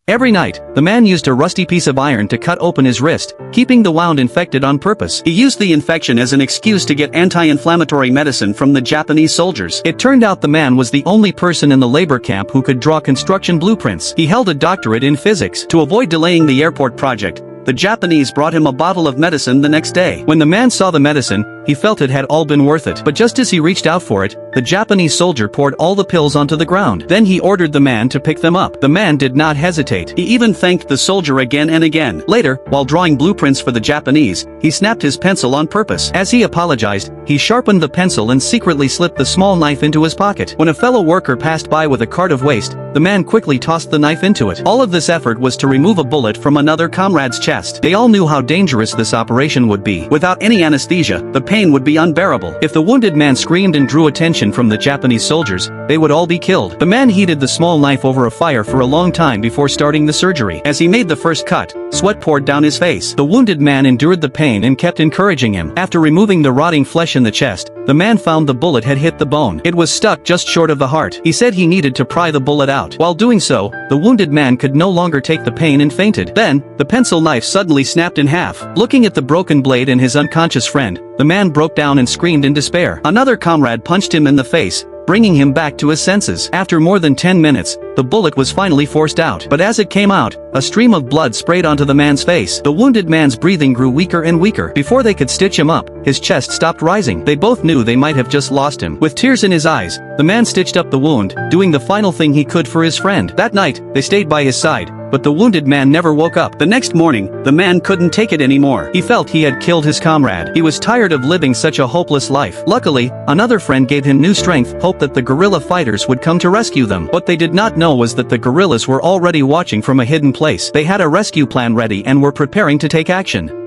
Every night, the man used a rusty piece of iron to cut open his wrist, keeping the wound infected on purpose. He used the infection as an excuse to get anti-inflammatory medicine from the Japanese soldiers. It turned out the man was the only person in the labor camp who could draw construction blueprints. He held a doctorate in physics. To avoid delaying the airport project, the Japanese brought him a bottle of medicine the next day. When the man saw the medicine, he felt it had all been worth it. But just as he reached out for it, the Japanese soldier poured all the pills onto the ground. Then he ordered the man to pick them up. The man did not hesitate. He even thanked the soldier again and again. Later, while drawing blueprints for the Japanese, he snapped his pencil on purpose. As he apologized, he sharpened the pencil and secretly slipped the small knife into his pocket. When a fellow worker passed by with a cart of waste, the man quickly tossed the knife into it. All of this effort was to remove a bullet from another comrade's chest. They all knew how dangerous this operation would be. Without any anesthesia, the pain would be unbearable. If the wounded man screamed and drew attention from the Japanese soldiers, they would all be killed. The man heated the small knife over a fire for a long time before starting the surgery. As he made the first cut, sweat poured down his face. The wounded man endured the pain and kept encouraging him. After removing the rotting flesh in the chest, the man found the bullet had hit the bone. It was stuck just short of the heart. He said he needed to pry the bullet out. While doing so, the wounded man could no longer take the pain and fainted. Then, the pencil knife suddenly snapped in half. Looking at the broken blade and his unconscious friend, the man broke down and screamed in despair. Another comrade punched him in the face, bringing him back to his senses. After more than 10 minutes, the bullet was finally forced out. But as it came out, a stream of blood sprayed onto the man's face. The wounded man's breathing grew weaker and weaker. Before they could stitch him up, his chest stopped rising. They both knew they might have just lost him. With tears in his eyes, the man stitched up the wound, doing the final thing he could for his friend. That night, they stayed by his side, but the wounded man never woke up. The next morning, the man couldn't take it anymore. He felt he had killed his comrade. He was tired of living such a hopeless life. Luckily, another friend gave him new strength, hope that the guerrilla fighters would come to rescue them. What they did not know was that the guerrillas were already watching from a hidden place. They had a rescue plan ready and were preparing to take action.